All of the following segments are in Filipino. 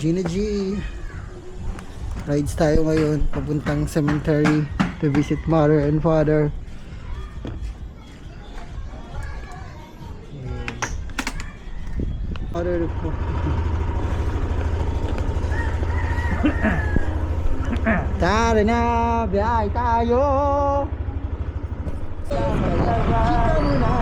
Gina G. Rides tayo ngayon papuntang cemetery to visit mother and father. Mother ko. Tara na, biyahe tayo. Chika muna,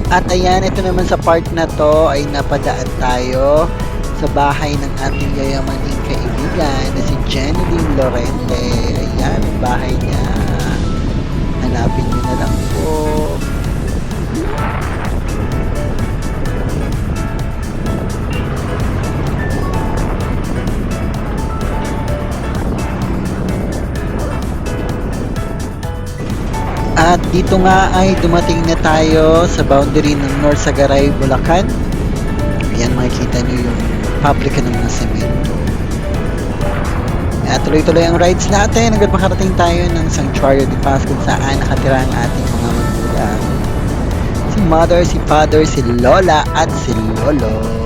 At ayan, ito naman sa part na to ay napadaan tayo sa bahay ng ating yayamaning kaibigan na si Jeneline Lorente. Ayan, ang bahay niya. Hanapin niyo na lang po. At dito nga ay dumating na tayo sa boundary ng North Sagaray, Bulacan. Ayan, makikita nyo yung pabrika ng mga semento. At tuloy-tuloy ang rides natin hanggang makarating tayo ng Santuario de Paz kung saan nakatira ang ating mga magulang. Si mother, si father, si lola at si lolo.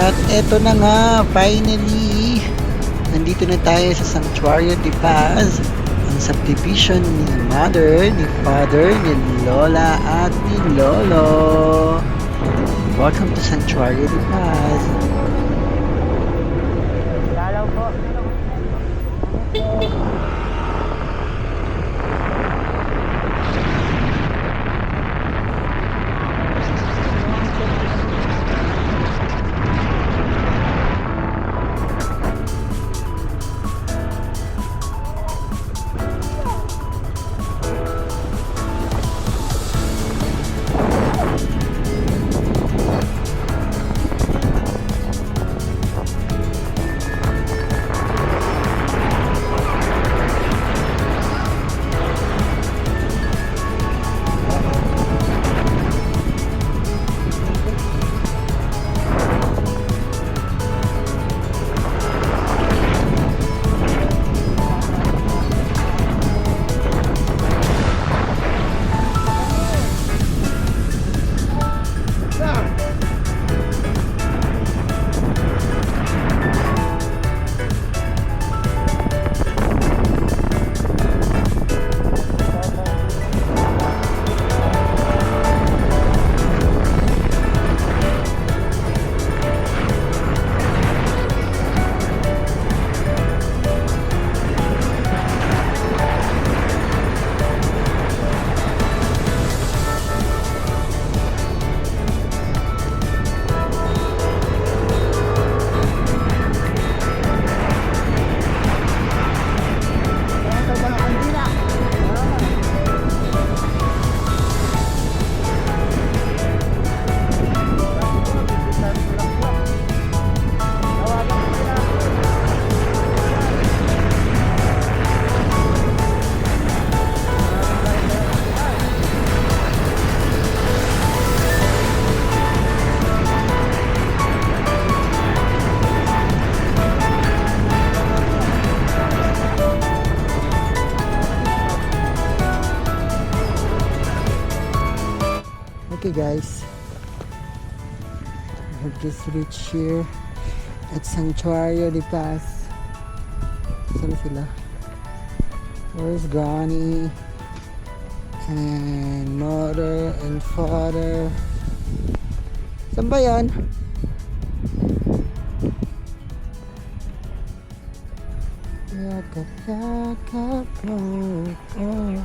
At eto na nga, finally, nandito na tayo sa Santuario de Paz, ang subdivision ni mother, ni father, ni lola at ni lolo. Welcome to Santuario de Paz. Dalaw po. Okay guys, we have just reached here at Santuario de Paz. Saan sila? Where's Granny and mother and father? Saan ba yan? Yakap, yakap, oh, oh.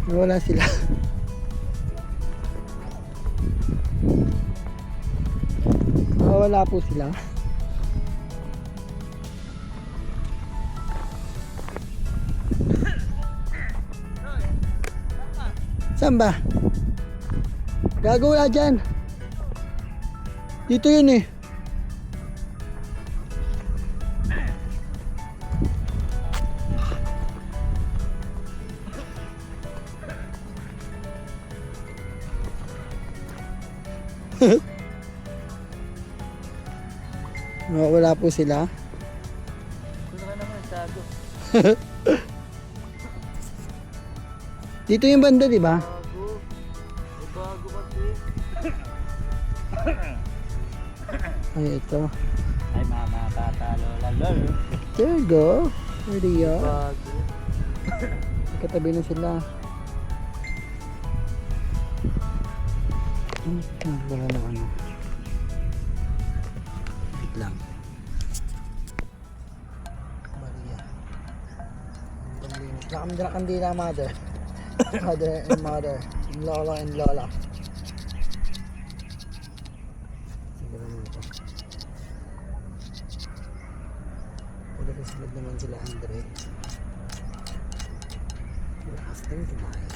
Wala sila. Wala po sila. Saan ba? Gago, wala dyan. Dito yun eh. Wala po sila. Gusto ka naman, tago. Dito yung banda, di ba? Bago. May bago kasi. Ay, ito. Ay, mama, tata, lola, lol. There you go. There they are. Bago. Katabi na sila. Wala na ano. Wait lang. Maria. Ang dala kandila, mother. Father and mother. Lola and lola. Siguro na ito. Pagkakasunod naman sila, Andre. Lakas ng kumain.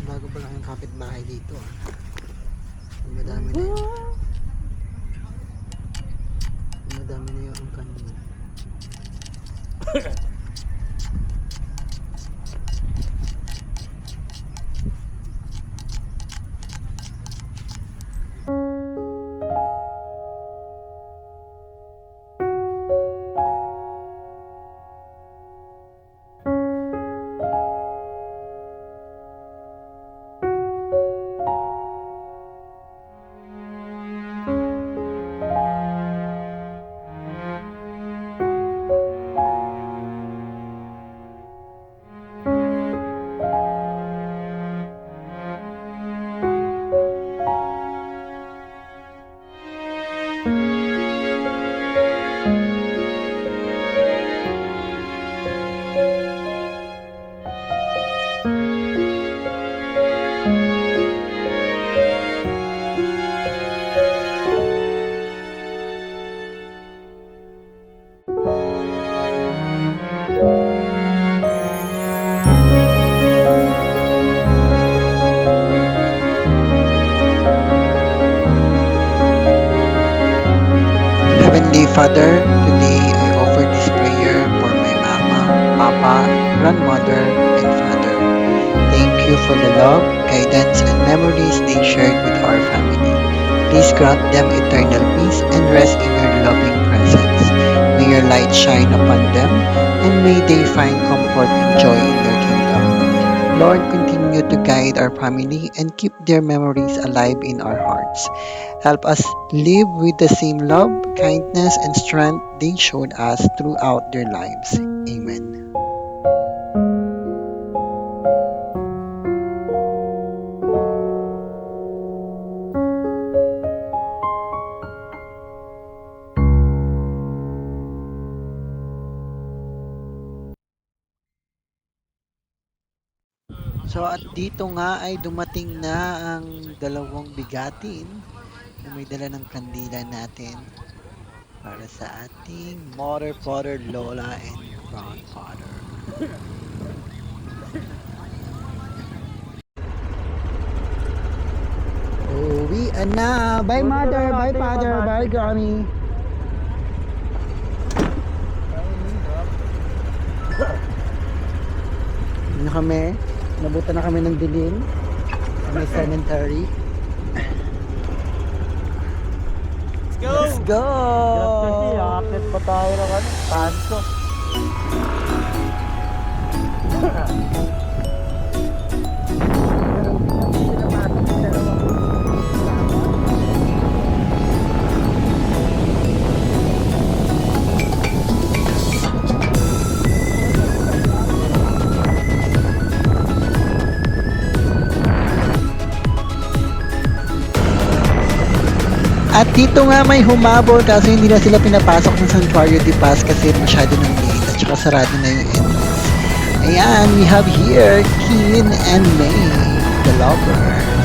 Bago pa lang yung kapitbahay dito. Madami na yun. Madami na yung kanina. Heavenly Father, today I offer this prayer for my mama, papa, grandmother, and father. Thank you for the love, guidance, and memories they shared with our family. Please grant them eternal peace and rest in your loving presence. May your light shine upon them, and may they find comfort and joy in your kingdom. Lord, continue to guide our family and keep their memories alive in our hearts. Help us live with the same love, kindness, and strength they showed us throughout their lives. Amen. So at dito nga ay dumating na ang dalawang bigatin na may dala ng kandila natin para sa ating mother, father, lola, and grandfather. Uwi na! Bye mother! Bye father! Bye granny! Ano kami? Nabutan na kami ng dilim sa may cemetery. go! Let's go! Hirap kasi, akit pa tayo ng ano, kanto. At dito nga may humabol kasi hindi na sila pinapasok ng Santuario de Paz kasi masyado ng late at saka sarado na yung entrance. Ayan, we have here Keen and May, the lover.